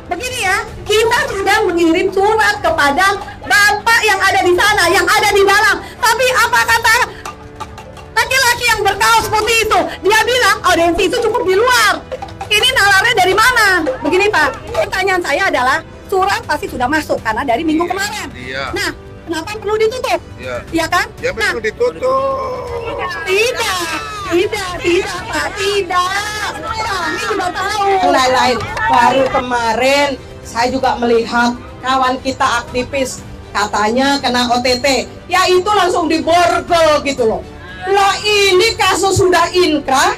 Begini ya, kita sudah mengirim surat kepada Bapak yang ada di sana, yang ada di dalam. Tapi apa kata laki-laki yang berkaos putih itu? Dia bilang audiensi itu cukup di luar. Ini nalarnya dari mana? Begini Pak, pertanyaan saya adalah surat pasti sudah masuk karena dari minggu kemarin. Iya. Nah, kenapa perlu ditutup? Iya. Iya kan? Ya perlu ditutup. Tidak Pak, tidak. Kami sudah tahu. Lain-lain, baru kemarin saya juga melihat kawan kita aktivis katanya kena OTT, ya itu langsung diborgol gitu loh. Lah ini kasus sudah inkrah,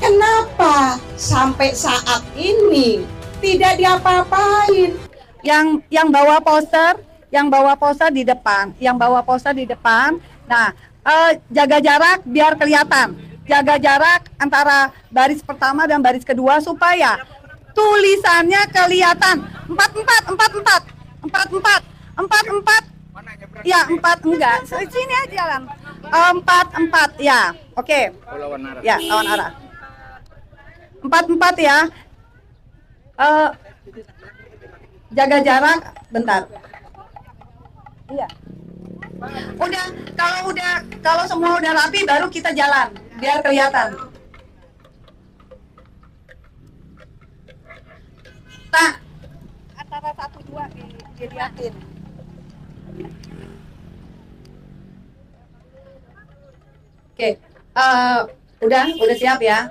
kenapa sampai saat ini tidak diapa-apain? Yang bawa poster di depan, Nah, jaga jarak biar kelihatan. Jaga jarak antara baris pertama dan baris kedua supaya tulisannya kelihatan. 44. Ya, 4 enggak. Sini aja jalan. 44 ya. Oke. Lawan arah. Ya, lawan arah. 44 ya. Jaga jarak bentar. Iya. Kalau semua udah rapi baru kita jalan biar kelihatan. Nah, antara 1-2 dilihatin. Oke, udah siap ya?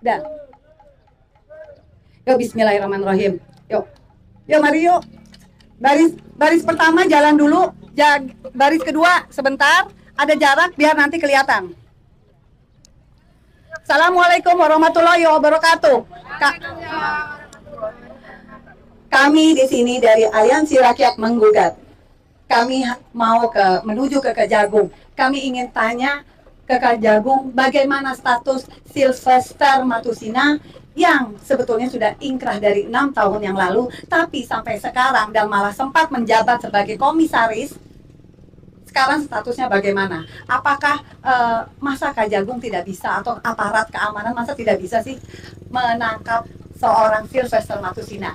Udah. Yuk, bismillahirrahmanirrahim. Yuk, mari yuk. Baris pertama jalan dulu, baris kedua sebentar, ada jarak biar nanti kelihatan. Assalamualaikum warahmatullahi wabarakatuh. Kami di sini dari Aliansi Rakyat Menggugat. Kami mau menuju ke Kejagung. Kami ingin tanya ke Kejagung bagaimana status Sylvester Matusina yang sebetulnya sudah ingkrah dari 6 tahun yang lalu, tapi sampai sekarang dan malah sempat menjabat sebagai komisaris. Sekarang statusnya bagaimana? Apakah masa Kejagung tidak bisa atau aparat keamanan masa tidak bisa sih menangkap seorang Sylvester Matusina?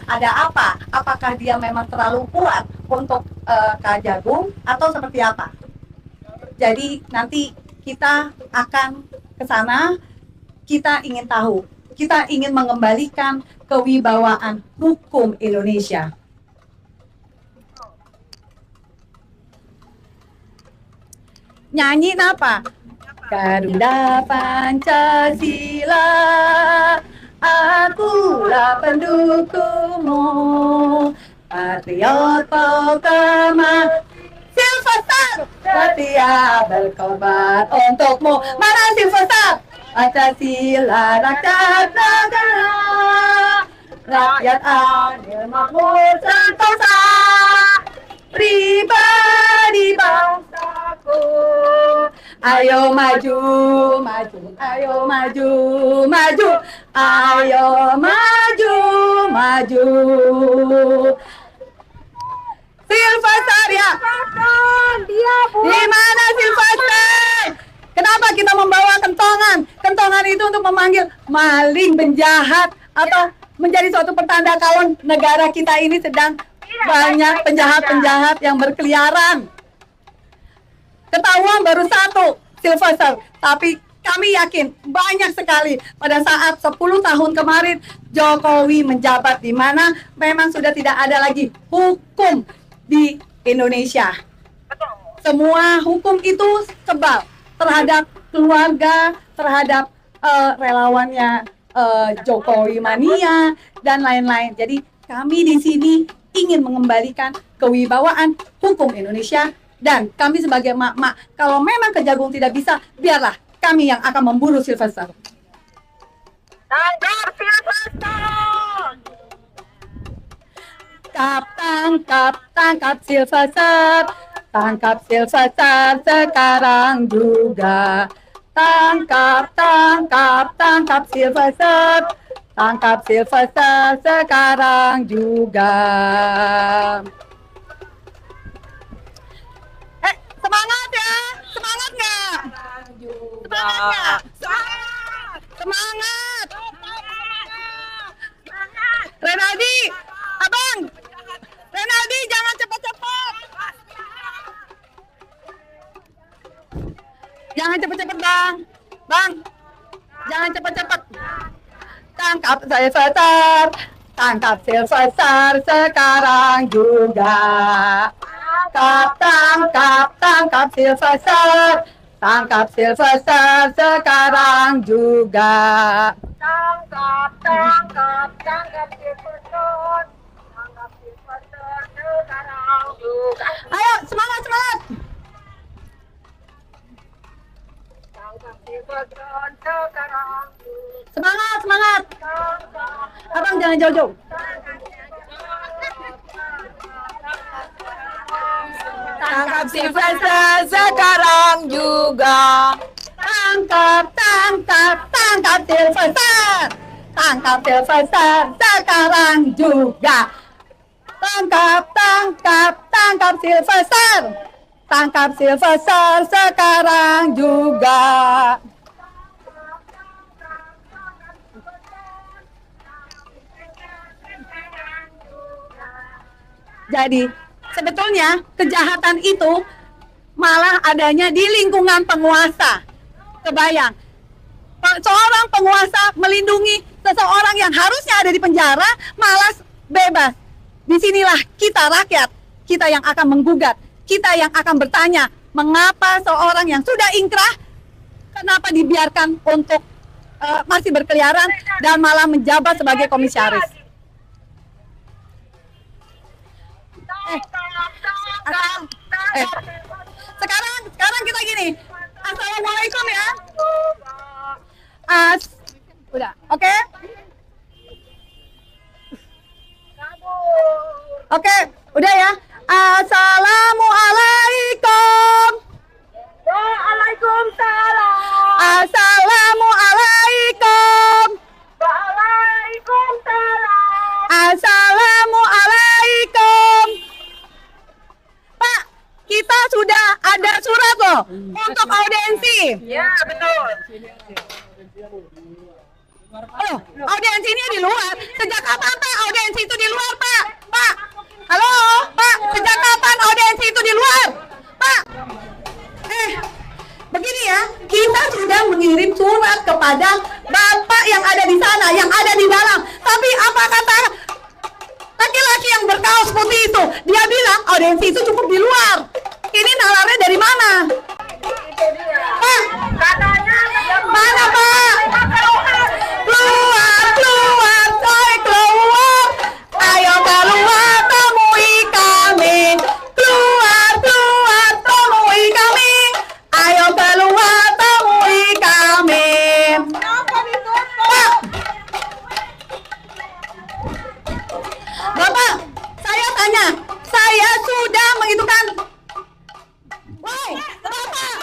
Ada apa? Apakah dia memang terlalu kuat untuk Kejagung atau seperti apa? Jadi nanti kita akan ke sana. Kita ingin tahu, kita ingin mengembalikan kewibawaan hukum Indonesia. Nyanyi apa? Garuda Pancasila, akulah pendukungmu, patriot pokema, Sylvester setia berkorban untukmu. Mana Sylvester? Pancasila rakyat negara, rakyat adil makmur sentosa, pribadi bangsaku. Ayo maju, ayo maju, ayo maju. Sylvester ya? Di mana Sylvester? Kenapa kita membawa kentongan? Kentongan itu untuk memanggil maling, penjahat, atau menjadi suatu pertanda kalau negara kita ini sedang banyak penjahat-penjahat yang berkeliaran. Ketahuan baru 1, Sylvester, tapi kami yakin banyak sekali pada saat 10 tahun kemarin Jokowi menjabat, di mana memang sudah tidak ada lagi hukum di Indonesia. Semua hukum itu kebal terhadap keluarga, terhadap relawannya Jokowi mania dan lain-lain. Jadi kami di sini ingin mengembalikan kewibawaan hukum Indonesia, dan kami sebagai emak-emak, kalau memang Kejagung tidak bisa, biarlah kami yang akan memburu Sylvester. Tangkap Sylvester! Tangkap Sylvester. Tangkap Sylvester sekarang juga. Tangkap Sylvester. Tangkap Sylvester sekarang juga. Semangat ya! Semangat nggak? Semangat nggak? Semangat. Renaldi, abang. Renaldi, jangan cepat-cepat. Jangan cepat-cepat, bang. Bang, jangan cepat-cepat. Tangkap Sylvester. Tangkap Sylvester sekarang juga. Tangkap Sylvester. Tangkap Sylvester sekarang juga. Tangkap Sylvester. Tangkap Sylvester sekarang juga. Ayo, semangat, semangat. Tangkap Sylvester sekarang juga. Semangat, semangat. Tangkap. Abang jangan jauh-jauh. Tangkap Sylvester sekarang juga. Tangkap Sylvester. Tangkap Sylvester sekarang juga. Tangkap Sylvester. Tangkap Sylvester sekarang juga. Jadi, sebetulnya kejahatan itu malah adanya di lingkungan penguasa. Kebayang, seorang penguasa melindungi seseorang yang harusnya ada di penjara, malah bebas. Disinilah kita rakyat, kita yang akan menggugat, kita yang akan bertanya, mengapa seorang yang sudah ingkrah, kenapa dibiarkan untuk masih berkeliaran dan malah menjabat sebagai komisaris. Sekarang kita gini. Assalamualaikum ya. Udah, oke? Oke, udah ya. Assalamualaikum. Waalaikumsalam. Assalamualaikum. Waalaikumsalam. Assalamualaikum. Pak, kita sudah ada surat loh untuk audiensi. Ya, betul. Oh, audiensi ini di luar. Sejak kapan Pak audiensi itu di luar, Pak? Pak, halo, Pak. Sejak kapan audiensi itu di luar, Pak? Begini ya, kita sudah mengirim surat kepada Bapak yang ada di sana, yang ada di dalam. Tapi apa kata laki-laki yang berkaos putih itu? Dia bilang audiensi itu cukup di luar. Ini nalarnya dari mana? Pak, mana Pak? Keluar, keluar, coy, keluar. Ayo keluar, temui kami. Keluar, keluar, temui kami. Ayo keluar, temui kami. Pak, Bapak, saya tanya, saya sudah menghitungkan. Woi, Bapak.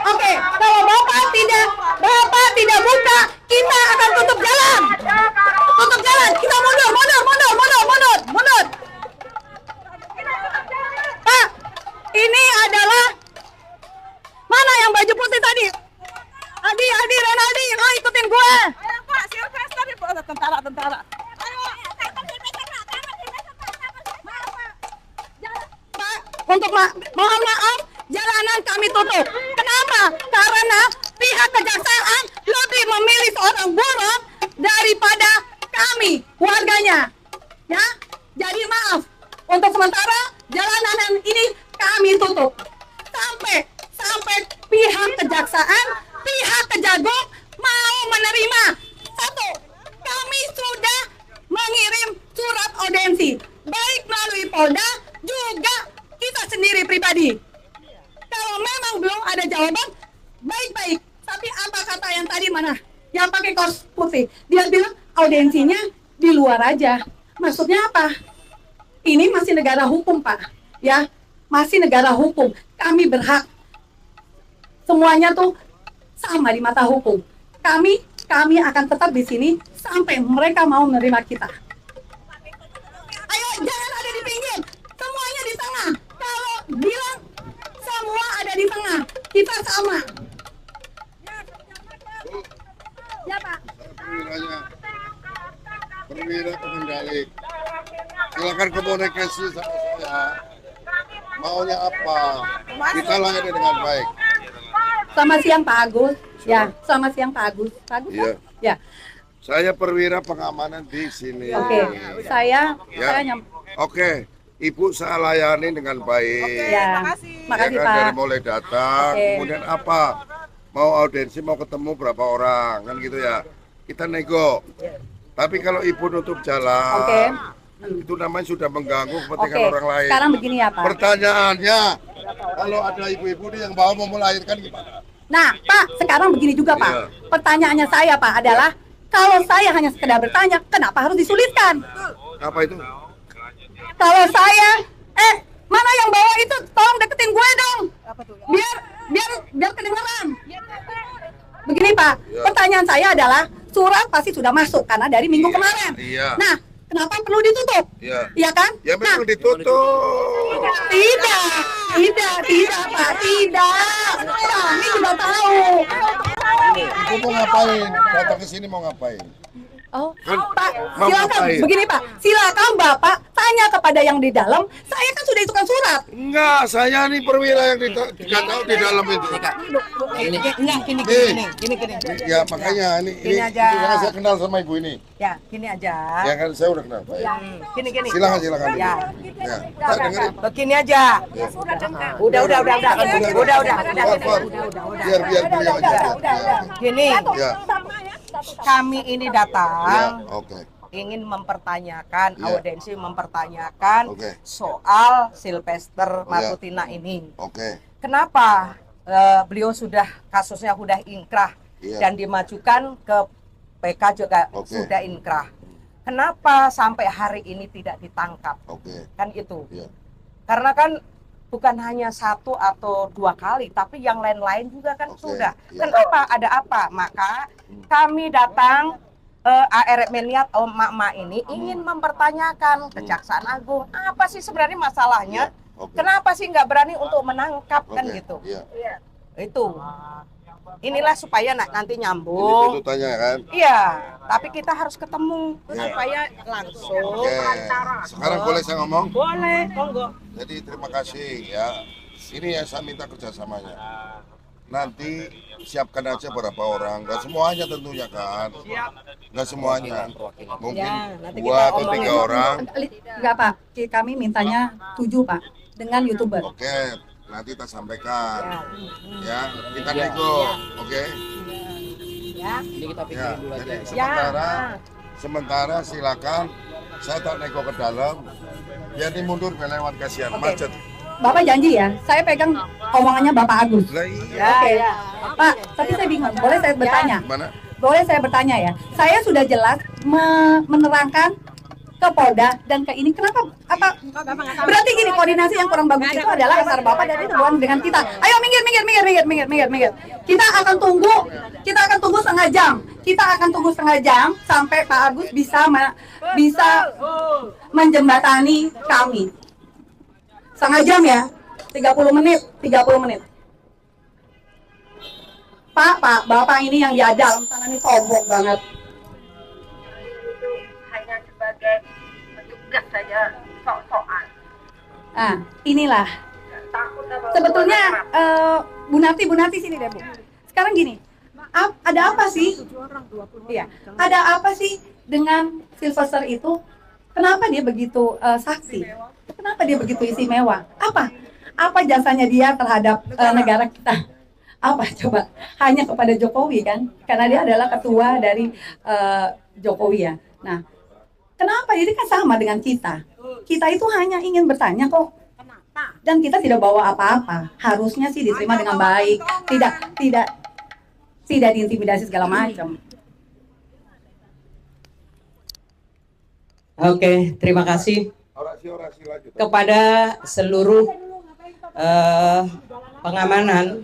Oke, kalau Bapak tidak buka, kita akan tutup jalan. Tutup jalan, kita mundur. Ini adalah mana yang baju putih tadi? Adi, Renaldi, lo ikutin gue. Tentara. Pak, mohon maaf, jalanan kami tutup. Kenapa? Karena pihak kejaksaan lebih memilih seorang buron daripada kami, warganya. Ya, jadi maaf. Untuk sementara, jalanan ini kami tutup. Sampai pihak kejaksaan, pihak kejagung mau menerima. Satu, kami sudah mengirim surat audiensi, baik melalui Polda, juga kita sendiri pribadi. Kalau memang belum ada jawaban, baik-baik. Tapi apa kata yang tadi mana? Yang pakai kaos putih. Dia bilang audiensinya di luar aja. Maksudnya apa? Ini masih negara hukum, Pak. Ya, masih negara hukum. Kami berhak. Semuanya tuh sama di mata hukum. Kami akan tetap di sini sampai mereka mau menerima kita. Ayo, jangan ada di pinggir, semuanya di tengah. Kalau bilang semua ada di tengah, kita sama. Ya Pak. Perwira pengendali. Silakan komunikasi sama saya. Maunya apa? Kita layani dengan baik. Selamat siang Pak Agus. Ya, selamat siang Pak Agus. Pak Agus. Iya. Ya. Saya perwira pengamanan di sini. Oke. Saya Ya. Oke. Ibu saya layani dengan baik. Ya. Makasih Ya kan, Pak. dari mulai datang, Oke. kemudian apa? Mau audiensi, mau ketemu berapa orang, kan gitu ya. Kita nego. Tapi kalau ibu nutup jalan, Oke. itu namanya sudah mengganggu kepentingan Oke. orang lain. Sekarang begini ya Pak. Pertanyaannya, kalau ada ibu-ibu nih yang mau melahirkan gimana? Nah, Pak, sekarang begini juga, Pak. Iya. Pertanyaannya saya, Pak, adalah kalau saya hanya sekedar bertanya, kenapa harus disulitkan? Apa itu? Kalau saya, mana yang bawa itu? Tolong deketin gue dong. Biar kedengeran. Begini, Pak. Iya. Pertanyaan saya adalah surat pasti sudah masuk karena dari minggu Iya, kemarin. iya. Nah, kenapa perlu ditutup? Iya. Iya kan? Ya Nah, memang ditutup. tidak, Pak, tidak. Kami juga tahu. Ibu mau ngapain? Datang ke sini mau ngapain? Oh, Kan Pak, mau silakan. ngapain? Begini Pak, silakan Bapak tanya kepada yang di dalam. Saya kan sudah itukan surat. Enggak, saya nih perwira yang tidak tahu di dalam itu. Gini. Ya makanya ini Gini aja. karena saya kenal sama ibu ini. Ya, gini aja. Ya kan saya udah kenal. Baik. Gini. Silakan. Ya. Ya, saya dengerin. Begini aja. Udah. Far. Biar beliau aja. Ya. Gini, Ya. kami ini Ya, datang oke. ingin mempertanyakan, Ya. audiensi mempertanyakan Oke. soal Sylvester Ya. Matutina ini. Oke. Kenapa beliau kasusnya sudah inkrah Iya. dan dimajukan ke PK juga Oke. sudah inkrah. Kenapa sampai hari ini tidak ditangkap? Oke. Kan itu. Ya. Karena kan bukan hanya 1 atau 2 kali, tapi yang lain-lain juga kan Oke, sudah. iya. Kenapa? Ada apa? Maka kami datang AR Meniat emak-emak ini ingin mempertanyakan Kejaksaan Agung, apa sih sebenarnya masalahnya? Oke. Kenapa sih nggak berani untuk menangkap kan Oke. gitu? Iya. Itu. Inilah supaya nanti Ini nyambung. tuntutannya kan. Iya, tapi kita harus ketemu Iya. supaya langsung. Oke. Sekarang boleh saya ngomong? Boleh, monggo. Jadi terima kasih ya. Ini yang saya minta kerjasamanya. Nanti siapkan aja berapa orang, nggak semuanya tentunya kan, nggak semuanya, mungkin Ya, nanti 2 kita atau 3 omongin. orang. Enggak Pak, kami mintanya 7 Pak, dengan YouTuber. Oke, nanti kita sampaikan, Ya. ya kita nego, oke, Ya. Ini kita ya. pikirin dulu Jadi aja. sementara silakan, saya tak nego ke dalam, biar dimundur lewat kasihan Oke. macet. Bapak janji ya, saya pegang omongannya Bapak Agus. Lah iya, Oke, Pak, tapi saya bingung, boleh saya bertanya? mana? Boleh saya bertanya ya? Saya sudah jelas menerangkan ke Polda dan ke ini, kenapa apa berarti gini, koordinasi yang kurang bagus itu adalah antara Bapak dan itu bukan dengan kita. Ayo minggir. Kita akan tunggu setengah jam. Sampai Pak Agus bisa menjembatani kami. Setengah jam ya, 30 menit. Pak, Bapak ini yang diajak, tangan ini sombong banget. Hanya sebagai petugas saja, sok-sokan. Nah, inilah. Takut apa? Sebetulnya Bu Nati sini deh Bu. Sekarang gini, ada apa sih? Iya, ada apa sih dengan Sylvester itu? Kenapa dia begitu saksi? Kenapa dia begitu istimewa? Apa jasanya dia terhadap negara kita? Apa coba? Hanya kepada Jokowi kan? Karena dia adalah ketua dari Jokowi ya. Nah, kenapa? Jadi kan sama dengan kita. Kita itu hanya ingin bertanya kok. Dan kita tidak bawa apa-apa. Harusnya sih diterima dengan baik. Tidak diintimidasi segala macam. Oke, terima kasih Orasi lanjut. kepada seluruh pengamanan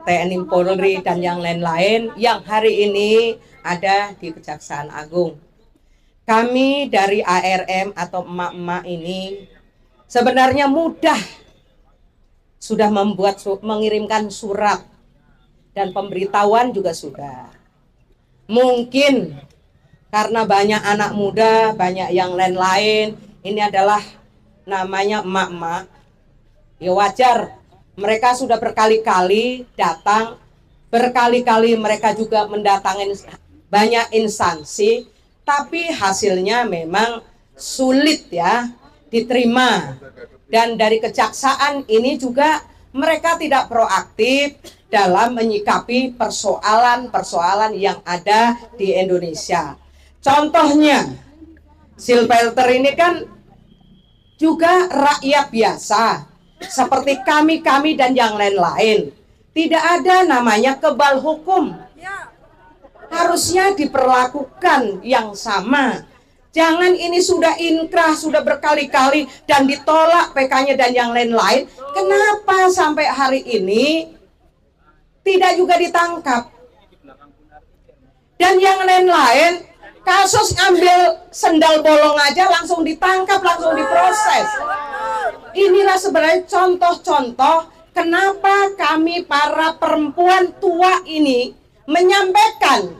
TNI Polri dan yang lain-lain yang hari ini ada di Kejaksaan Agung. Kami dari ARM atau emak-emak ini sebenarnya mudah sudah mengirimkan surat dan pemberitahuan juga sudah. Mungkin karena banyak anak muda, banyak yang lain-lain, ini adalah namanya emak-emak, ya wajar. Mereka sudah berkali-kali datang, berkali-kali mereka juga mendatangi banyak instansi, tapi hasilnya memang sulit ya diterima. Dan dari kejaksaan ini juga mereka tidak proaktif dalam menyikapi persoalan-persoalan yang ada di Indonesia. Contohnya, Silvelter ini kan juga rakyat biasa, seperti kami dan yang lain-lain. Tidak ada namanya kebal hukum. Harusnya diperlakukan yang sama. Jangan ini sudah inkrah, sudah berkali-kali dan ditolak PK-nya dan yang lain-lain. Kenapa sampai hari ini tidak juga ditangkap? Dan yang lain-lain, kasus ambil sendal bolong aja langsung ditangkap, langsung diproses. Inilah sebenarnya contoh-contoh kenapa kami para perempuan tua ini menyampaikan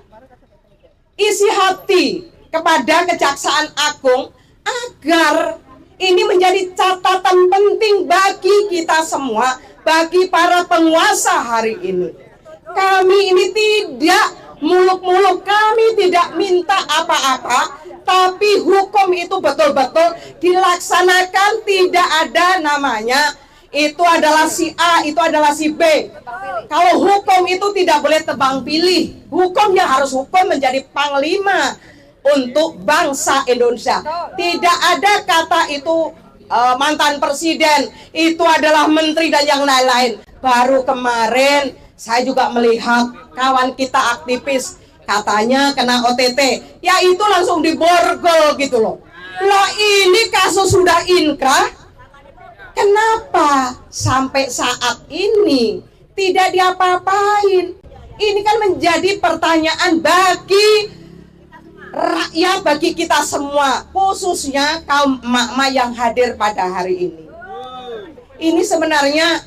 isi hati kepada Kejaksaan Agung agar ini menjadi catatan penting bagi kita semua, bagi para penguasa hari ini. Kami ini tidak muluk-muluk, kami tidak minta apa-apa, tapi hukum itu betul-betul dilaksanakan, tidak ada namanya itu adalah si A, itu adalah si B. Kalau hukum itu tidak boleh tebang pilih, hukumnya harus hukum menjadi panglima untuk bangsa Indonesia. Tidak ada kata itu mantan presiden, itu adalah menteri dan yang lain-lain. Baru kemarin saya juga melihat kawan kita aktivis katanya kena OTT, ya itu langsung diborgol gitu loh. Loh ini kasus sudah inkrah, kenapa sampai saat ini tidak diapa-apain? Ini kan menjadi pertanyaan bagi rakyat, bagi kita semua, khususnya kaum emak-emak yang hadir pada hari ini. Ini sebenarnya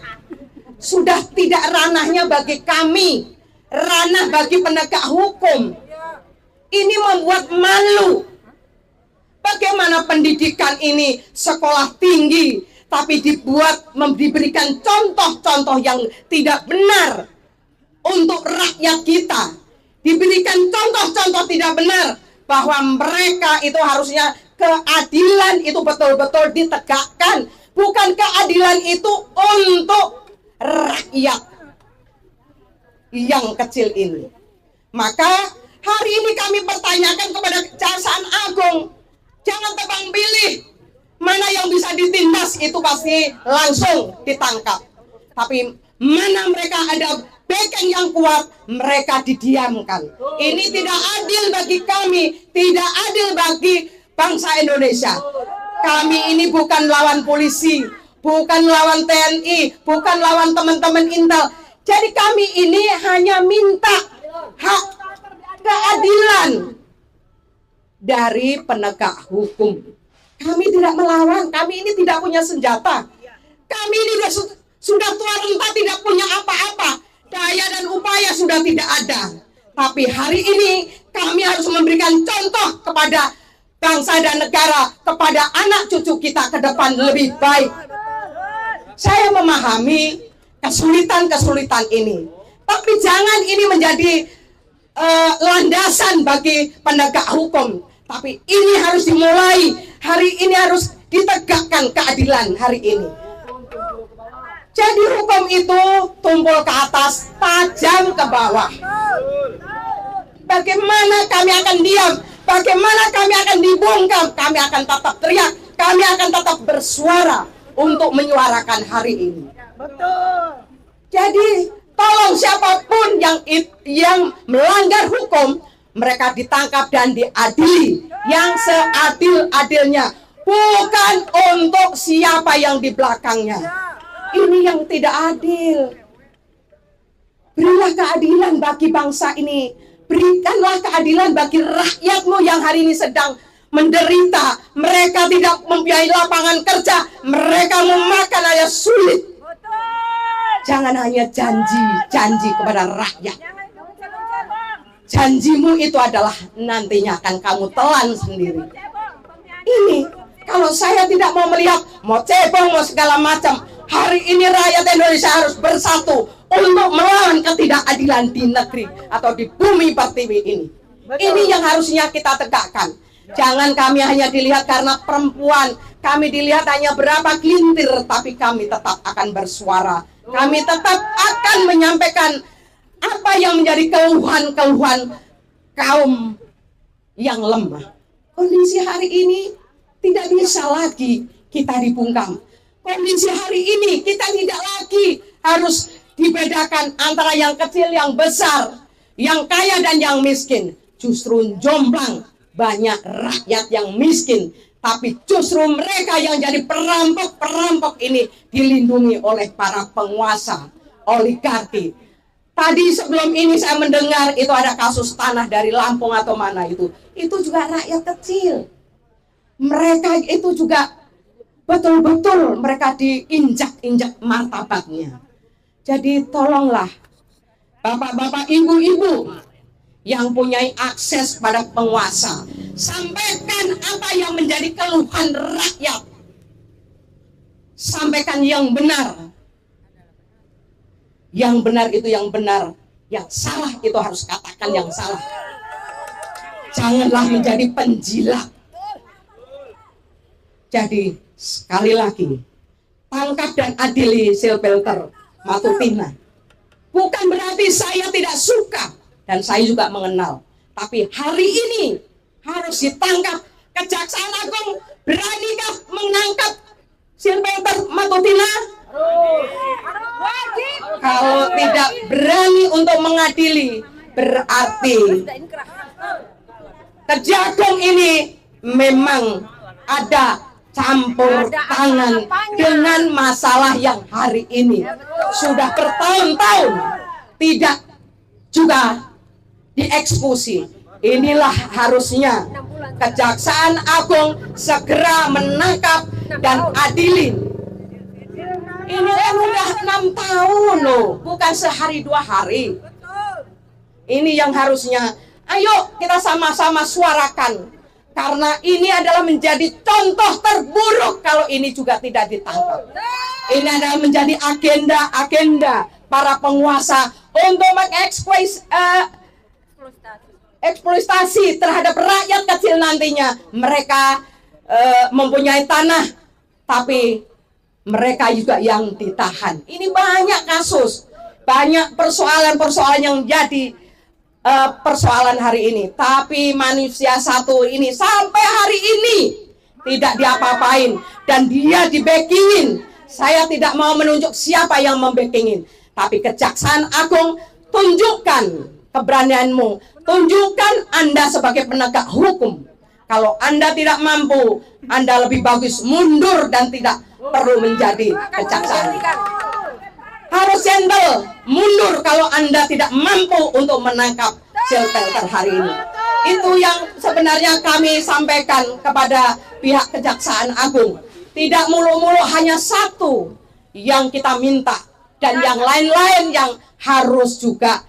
sudah tidak ranahnya bagi kami, ranah bagi penegak hukum. Ini membuat malu. Bagaimana pendidikan ini sekolah tinggi, tapi diberikan contoh-contoh yang tidak benar untuk rakyat kita. Diberikan contoh-contoh tidak benar bahwa mereka itu harusnya keadilan itu betul-betul ditegakkan. Bukan keadilan itu untuk rakyat yang kecil ini. Maka hari ini kami pertanyakan kepada Kejaksaan Agung, jangan tebang pilih. Mana yang bisa ditindas itu pasti langsung ditangkap. Tapi mana mereka ada backing yang kuat, mereka didiamkan. Ini tidak adil bagi kami, tidak adil bagi bangsa Indonesia. Kami ini bukan lawan polisi, bukan lawan TNI, bukan lawan teman-teman Intel. Jadi kami ini hanya minta hak keadilan dari penegak hukum. Kami tidak melawan, kami ini tidak punya senjata. Kami ini sudah tua renta, tidak punya apa-apa. Daya dan upaya sudah tidak ada. Tapi hari ini kami harus memberikan contoh kepada bangsa dan negara, kepada anak cucu kita ke depan lebih baik. Saya memahami kesulitan-kesulitan ini. Tapi jangan ini menjadi landasan bagi penegak hukum. Tapi ini harus dimulai. Hari ini harus ditegakkan keadilan hari ini. Jadi hukum itu tumpul ke atas, tajam ke bawah. Bagaimana kami akan diam? Bagaimana kami akan dibungkam? Kami akan tetap teriak. Kami akan tetap bersuara untuk menyuarakan hari ini. Betul. Jadi tolong siapapun yang melanggar hukum, mereka ditangkap dan diadili yang seadil-adilnya. Bukan untuk siapa yang di belakangnya. Ini yang tidak adil. Berilah keadilan bagi bangsa ini. Berikanlah keadilan bagi rakyatmu yang hari ini sedang menderita. Mereka tidak mempunyai lapangan kerja. Mereka memakan aja sulit. Jangan hanya janji kepada rakyat. Janjimu itu adalah nantinya akan kamu telan sendiri. Ini kalau saya tidak mau melihat, mau cebong, mau segala macam. Hari ini rakyat Indonesia harus bersatu untuk melawan ketidakadilan di negeri atau di bumi pertiwi ini. Ini yang harusnya kita tegakkan. Jangan kami hanya dilihat karena perempuan, kami dilihat hanya berapa gelintir, tapi kami tetap akan bersuara. Kami tetap akan menyampaikan apa yang menjadi keluhan-keluhan kaum yang lemah. Kondisi hari ini tidak bisa lagi kita dibungkam. Kondisi hari ini kita tidak lagi harus dibedakan antara yang kecil, yang besar, yang kaya dan yang miskin. Justru jomblang banyak rakyat yang miskin, tapi justru mereka yang jadi perampok-perampok ini dilindungi oleh para penguasa oligarki. Tadi sebelum ini saya mendengar itu ada kasus tanah dari Lampung atau mana itu juga rakyat kecil. Mereka itu juga betul-betul mereka diinjak-injak martabatnya. Jadi tolonglah bapak-bapak, ibu-ibu yang punya akses pada penguasa, sampaikan apa yang menjadi keluhan rakyat. Sampaikan yang benar. Yang benar itu yang benar, yang salah itu harus katakan yang salah. Janganlah menjadi penjilat. Jadi sekali lagi, tangkap dan adili Silvelter Matutina. Bukan berarti saya tidak suka dan saya juga mengenal, tapi hari ini harus ditangkap. Kejaksaan Agung beranikah menangkap Silvelter Matutina? Kalau tidak berani untuk mengadili, berarti Kejagung ini memang ada campur tangan dengan masalah yang hari ini sudah bertahun-tahun tidak juga dieksekusi. Inilah harusnya Kejaksaan Agung segera menangkap dan adili. Ini kan udah 6 tahun loh, bukan sehari 2 hari. Ini yang harusnya, ayo kita sama-sama suarakan. Karena ini adalah menjadi contoh terburuk kalau ini juga tidak ditangkap. Ini adalah menjadi agenda-agenda para penguasa untuk eksploitasi terhadap rakyat kecil nantinya. Mereka mempunyai tanah, tapi mereka juga yang ditahan. Ini banyak kasus, banyak persoalan-persoalan yang jadi persoalan hari ini. Tapi manusia satu ini sampai hari ini tidak diapa-apain dan dia dibackingin. Saya tidak mau menunjuk siapa yang membackingin, tapi Kejaksaan Agung, tunjukkan keberanianmu, tunjukkan Anda sebagai penegak hukum. Kalau Anda tidak mampu, Anda lebih bagus mundur dan tidak perlu menjadi kejaksaan. Harus gentle, mundur kalau Anda tidak mampu untuk menangkap Silvelter hari ini. Itu yang sebenarnya kami sampaikan kepada pihak Kejaksaan Agung. Tidak mulu-mulu hanya satu yang kita minta, dan yang lain-lain yang harus juga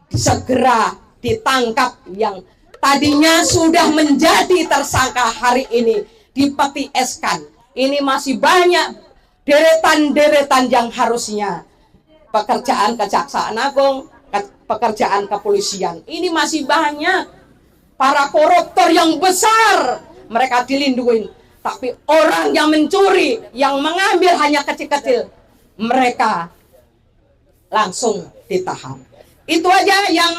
segera ditangkap, yang tadinya sudah menjadi tersangka hari ini dipetieskan. Ini masih banyak deretan-deretan yang harusnya pekerjaan Kejaksaan Agung, pekerjaan kepolisian. Ini masih banyak para koruptor yang besar, mereka dilindungi. Tapi orang yang mencuri, yang mengambil hanya kecil-kecil, mereka langsung ditahan. Itu aja yang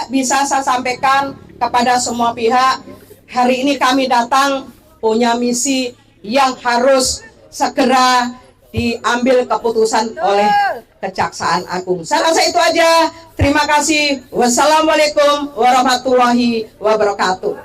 bisa saya sampaikan kepada semua pihak. Hari ini kami datang punya misi yang harus segera diambil keputusan oleh Kejaksaan Agung. Saya rasa itu aja. Terima kasih. Wassalamualaikum warahmatullahi wabarakatuh.